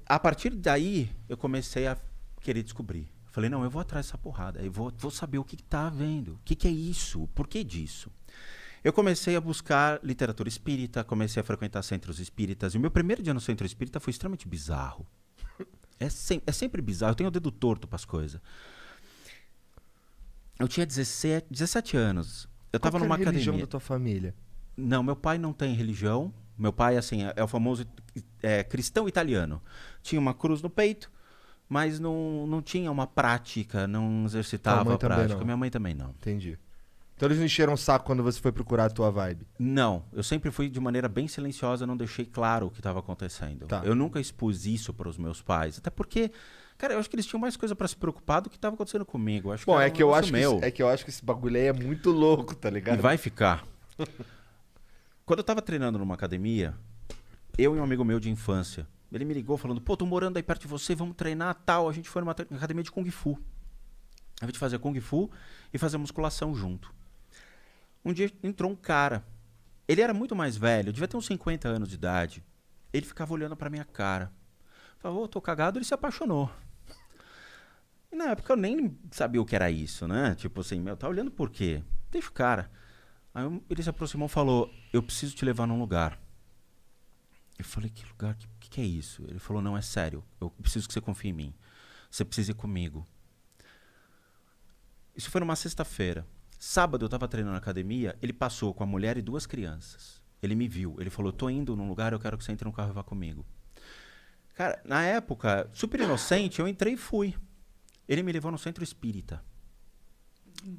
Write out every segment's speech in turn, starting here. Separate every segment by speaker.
Speaker 1: a partir daí, eu comecei a querer descobrir. Falei, não, eu vou atrás dessa porrada. Eu vou saber o que tá havendo. O que é isso? Por que disso? Eu comecei a buscar literatura espírita, comecei a frequentar centros espíritas. E o meu primeiro dia no centro espírita foi extremamente bizarro. É sempre bizarro. Eu tenho o dedo torto para as coisas. Eu tinha 17 anos. Eu estava numa academia. Qual
Speaker 2: é a religião da tua família?
Speaker 1: Não, meu pai não tem religião. Meu pai, assim, é o famoso cristão italiano. Tinha uma cruz no peito, mas não tinha uma prática, não exercitava a prática. Minha mãe também não.
Speaker 2: Entendi. Então eles não encheram o saco quando você foi procurar a tua vibe?
Speaker 1: Não, eu sempre fui de maneira bem silenciosa, não deixei claro o que estava acontecendo.
Speaker 2: Tá.
Speaker 1: Eu nunca expus isso para os meus pais, até porque, cara, eu acho que eles tinham mais coisa para se preocupar do que estava acontecendo comigo. Acho
Speaker 2: Bom,
Speaker 1: que
Speaker 2: eu acho que esse bagulho aí é muito louco, tá ligado?
Speaker 1: E vai ficar. Quando eu tava treinando numa academia, eu e um amigo meu de infância, ele me ligou falando, pô, tô morando aí perto de você, vamos treinar, tal. A gente foi numa academia de Kung Fu. A gente fazia Kung Fu e fazia musculação junto. Um dia entrou um cara. Ele era muito mais velho, devia ter uns 50 anos de idade. Ele ficava olhando pra minha cara. Falou, ô, tô cagado, ele se apaixonou. E na época eu nem sabia o que era isso, né? Tipo assim, meu, tá olhando por quê? Deixa o cara. Aí ele se aproximou e falou, eu preciso te levar num lugar. Eu falei, que lugar? Que é isso? Ele falou, não, é sério. Eu preciso que você confie em mim. Você precisa ir comigo. Isso foi numa sexta-feira. Sábado eu tava treinando na academia, ele passou com a mulher e 2 crianças. Ele me viu, ele falou, tô indo num lugar, eu quero que você entre no carro e vá comigo. Cara, na época, super inocente, eu entrei e fui. Ele me levou no centro espírita.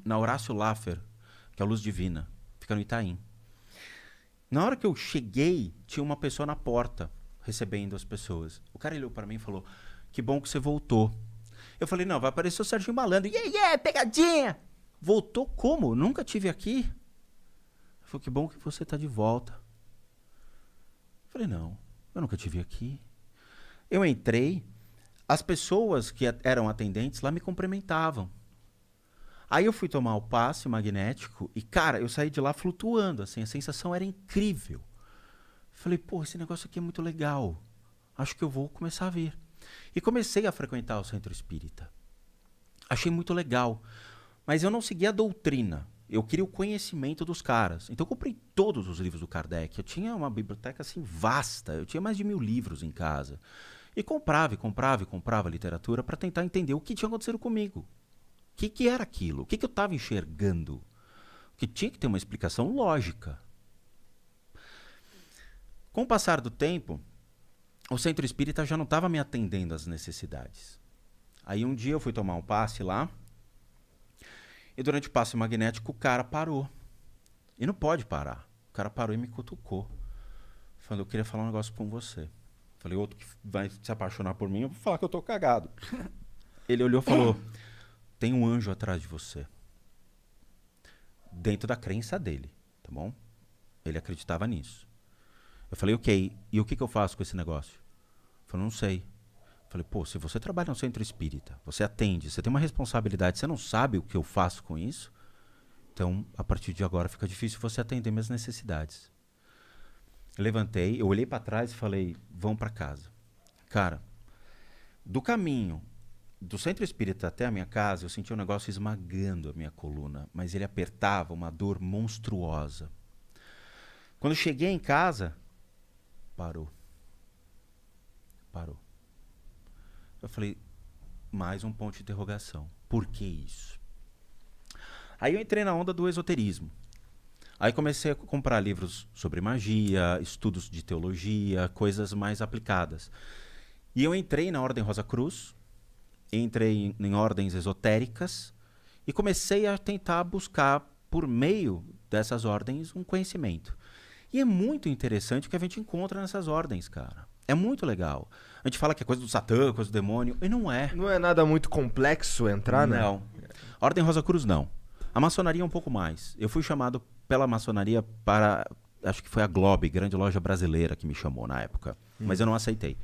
Speaker 1: Na Horácio Laffer, que é a Luz Divina. Fica no Itaim. Na hora que eu cheguei, tinha uma pessoa na porta, recebendo as pessoas. O cara olhou para mim e falou, que bom que você voltou. Eu falei, não, vai aparecer o Serginho Malandro. Pegadinha! Voltou como? Nunca tive aqui. Ele falou, que bom que você tá de volta. Eu falei, não, eu nunca tive aqui. Eu entrei, as pessoas que eram atendentes lá me cumprimentavam. Aí eu fui tomar o passe magnético e, cara, eu saí de lá flutuando, assim, a sensação era incrível. Falei, pô, esse negócio aqui é muito legal. Acho que eu vou começar a ver. E comecei a frequentar o centro espírita. Achei muito legal. Mas eu não seguia a doutrina. Eu queria o conhecimento dos caras. Então eu comprei todos os livros do Kardec. Eu tinha uma biblioteca assim vasta. Eu tinha mais de 1000 livros em casa. E comprava literatura para tentar entender o que tinha acontecido comigo. O que era aquilo? O que eu estava enxergando? Que tinha que ter uma explicação lógica. Com o passar do tempo, o centro espírita já não estava me atendendo às necessidades. Aí um dia eu fui tomar um passe lá. E durante o passe magnético, o cara parou. E não pode parar. O cara parou e me cutucou. Falou, eu queria falar um negócio com você. Falei, outro que vai se apaixonar por mim, eu vou falar que eu tô cagado. Ele olhou e falou, tem um anjo atrás de você. Dentro da crença dele, tá bom? Ele acreditava nisso. Eu falei, ok, e o que eu faço com esse negócio? Ele falou, não sei. Falei, pô, se você trabalha no centro espírita, você atende, você tem uma responsabilidade, você não sabe o que eu faço com isso, então, a partir de agora, fica difícil você atender minhas necessidades. Eu levantei, eu olhei para trás e falei, vão para casa. Cara, do caminho do centro espírita até a minha casa, eu senti um negócio esmagando a minha coluna, mas ele apertava, uma dor monstruosa. Quando eu cheguei em casa, parou. Eu falei, mais um ponto de interrogação. Por que isso? Aí eu entrei na onda do esoterismo. Aí comecei a comprar livros sobre magia, estudos de teologia, coisas mais aplicadas. E eu entrei na Ordem Rosa Cruz, entrei em ordens esotéricas e comecei a tentar buscar, por meio dessas ordens, um conhecimento. E é muito interessante o que a gente encontra nessas ordens, cara. É muito legal. A gente fala que é coisa do Satã, coisa do demônio, e não é.
Speaker 2: Não é nada muito complexo entrar, né?
Speaker 1: Não. A Ordem Rosa Cruz, não. A maçonaria é um pouco mais. Eu fui chamado pela maçonaria para... Acho que foi a Globe, grande loja brasileira, que me chamou na época. Mas eu não aceitei.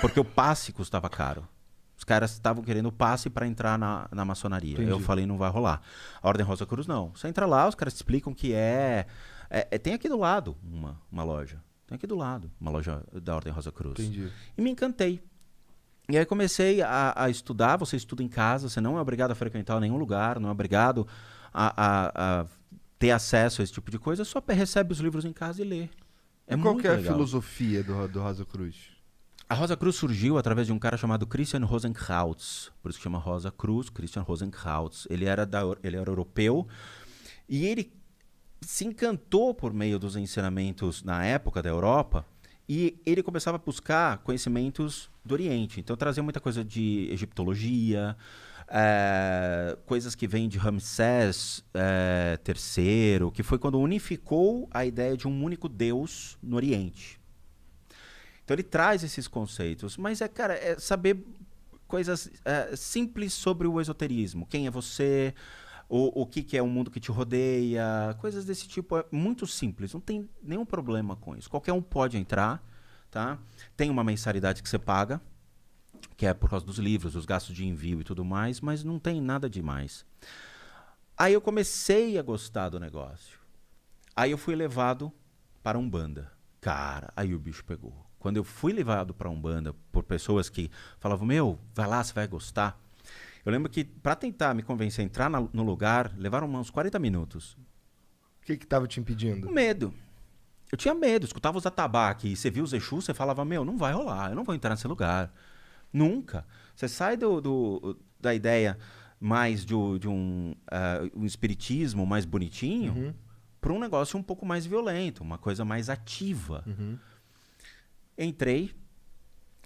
Speaker 1: Porque o passe custava caro. Os caras estavam querendo o passe para entrar na maçonaria.
Speaker 2: Entendi.
Speaker 1: Eu falei, não vai rolar. A Ordem Rosa Cruz, não. Você entra lá, os caras te explicam que tem aqui do lado uma loja. Tem aqui do lado uma loja da Ordem Rosa Cruz.
Speaker 2: Entendi.
Speaker 1: E me encantei. E aí comecei a estudar. Você estuda em casa, você não é obrigado a frequentar nenhum lugar, não é obrigado a ter acesso a esse tipo de coisa, só recebe os livros em casa e lê. É
Speaker 2: E qual que
Speaker 1: muito
Speaker 2: é a
Speaker 1: legal.
Speaker 2: filosofia do Rosa Cruz?
Speaker 1: A Rosa Cruz surgiu através de um cara chamado Christian Rosenkrantz, por isso que chama Rosa Cruz, Christian Rosenkrantz. Ele era europeu e ele se encantou por meio dos ensinamentos na época da Europa e ele começava a buscar conhecimentos do Oriente. Então trazia muita coisa de egiptologia, coisas que vêm de Ramsés III, que foi quando unificou a ideia de um único Deus no Oriente. Então ele traz esses conceitos, mas é saber coisas simples sobre o esoterismo. Quem é você? O que é o mundo que te rodeia? Coisas desse tipo. É muito simples, não tem nenhum problema com isso. Qualquer um pode entrar, tá? Tem uma mensalidade que você paga, que é por causa dos livros, dos gastos de envio e tudo mais, mas não tem nada demais. Aí eu comecei a gostar do negócio. Aí eu fui levado para Umbanda. Cara, aí o bicho pegou. Quando eu fui levado para Umbanda por pessoas que falavam, meu, vai lá, você vai gostar. Eu lembro que para tentar me convencer a entrar no lugar, levaram uns 40 minutos.
Speaker 2: O que tava te impedindo?
Speaker 1: O medo. Eu tinha medo, escutava os atabaques e você via os Exus, você falava, meu, não vai rolar, eu não vou entrar nesse lugar. Nunca. Você sai da ideia mais de um espiritismo mais bonitinho para um negócio um pouco mais violento, uma coisa mais ativa. Entrei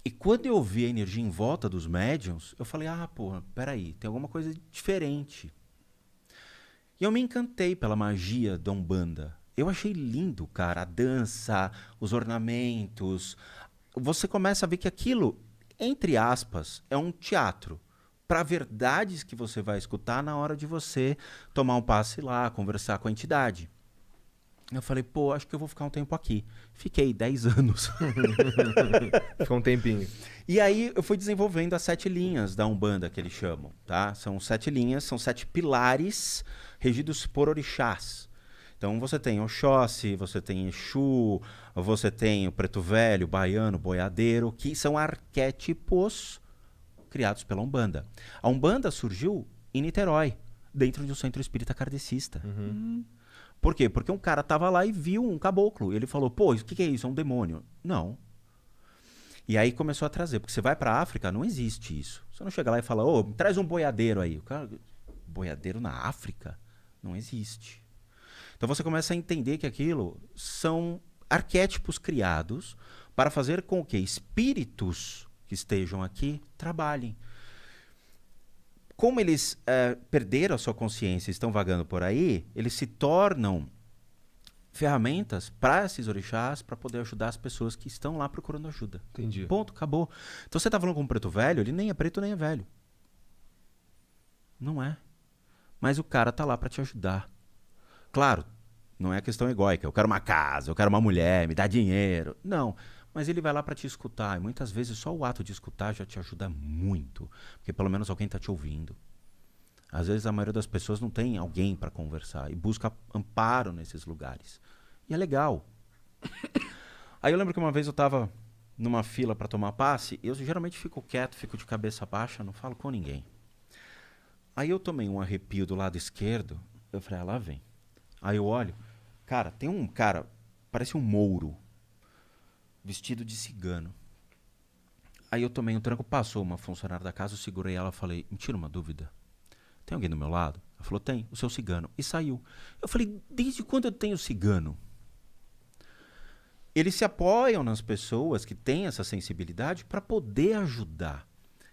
Speaker 1: e quando eu vi a energia em volta dos médiuns, eu falei, pô, peraí, tem alguma coisa diferente. E eu me encantei pela magia da Umbanda. Eu achei lindo, cara, a dança, os ornamentos. Você começa a ver que aquilo, entre aspas, é um teatro para verdades que você vai escutar na hora de você tomar um passe lá, conversar com a entidade. Eu falei, pô, acho que eu vou ficar um tempo aqui. Fiquei 10 anos.
Speaker 2: Ficou um tempinho.
Speaker 1: E aí eu fui desenvolvendo as 7 linhas da Umbanda, que eles chamam, tá? São 7 linhas, são 7 pilares regidos por orixás. Então você tem Oxóssi, você tem Exu, você tem o Preto Velho, Baiano, Boiadeiro, que são arquétipos criados pela Umbanda. A Umbanda surgiu em Niterói, dentro de um centro espírita kardecista. Por quê? Porque um cara tava lá e viu um caboclo. E ele falou, pô, o que é isso? É um demônio. Não. E aí começou a trazer. Porque você vai pra África, não existe isso. Você não chega lá e fala, ô, traz um boiadeiro aí. O cara, boiadeiro na África? Não existe. Então você começa a entender que aquilo são arquétipos criados para fazer com que espíritos que estejam aqui trabalhem. Como eles perderam a sua consciência e estão vagando por aí, eles se tornam ferramentas para esses orixás para poder ajudar as pessoas que estão lá procurando ajuda.
Speaker 2: Entendi.
Speaker 1: Ponto, acabou. Então você tá falando com um preto velho, ele nem é preto nem é velho. Não é. Mas o cara tá lá para te ajudar. Claro, não é questão egóica. Eu quero uma casa, eu quero uma mulher, me dá dinheiro. Não. Mas ele vai lá para te escutar. E muitas vezes só o ato de escutar já te ajuda muito. Porque pelo menos alguém está te ouvindo. Às vezes a maioria das pessoas não tem alguém para conversar. E busca amparo nesses lugares. E é legal. Aí eu lembro que uma vez eu estava numa fila para tomar passe. Eu geralmente fico quieto, fico de cabeça baixa, não falo com ninguém. Aí eu tomei um arrepio do lado esquerdo. Eu falei, lá vem. Aí eu olho. Cara, tem um cara, parece um mouro. Vestido de cigano. Aí eu tomei um tranco, passou uma funcionária da casa, eu segurei ela e falei, me tira uma dúvida. Tem alguém do meu lado? Ela falou, tem, o seu cigano. E saiu. Eu falei, desde quando eu tenho cigano? Eles se apoiam nas pessoas que têm essa sensibilidade para poder ajudar.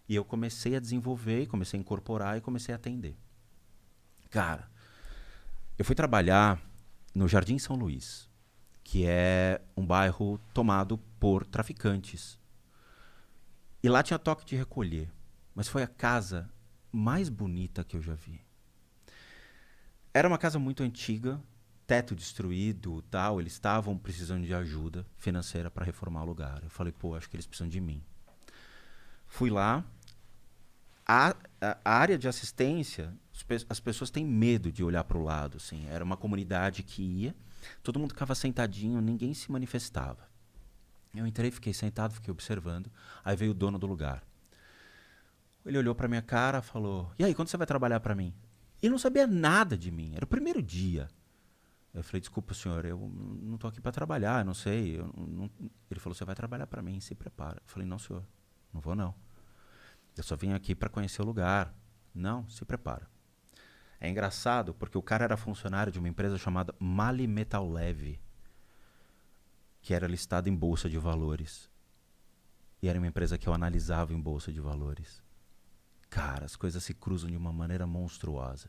Speaker 1: E eu comecei a desenvolver, comecei a incorporar e comecei a atender. Cara, eu fui trabalhar no Jardim São Luís, que é um bairro tomado por traficantes. E lá tinha toque de recolher. Mas foi a casa mais bonita que eu já vi. Era uma casa muito antiga, teto destruído, tal. Eles estavam precisando de ajuda financeira para reformar o lugar. Eu falei, pô, acho que eles precisam de mim. Fui lá. A área de assistência, as pessoas têm medo de olhar para o lado. Assim. Era uma comunidade que ia, todo mundo ficava sentadinho, ninguém se manifestava. Eu entrei, fiquei sentado, fiquei observando. Aí veio o dono do lugar. Ele olhou pra minha cara e falou, e aí, quando você vai trabalhar pra mim? Ele não sabia nada de mim, era o primeiro dia. Eu falei, desculpa, senhor, eu não tô aqui pra trabalhar, eu não sei. Ele falou, você vai trabalhar pra mim, se prepara. Eu falei, não, senhor, não vou não. Eu só vim aqui pra conhecer o lugar. Não, se prepara. É engraçado porque o cara era funcionário de uma empresa chamada Mali Metal Leve, que era listada em bolsa de valores. E era uma empresa que eu analisava em bolsa de valores. Cara, as coisas se cruzam de uma maneira monstruosa.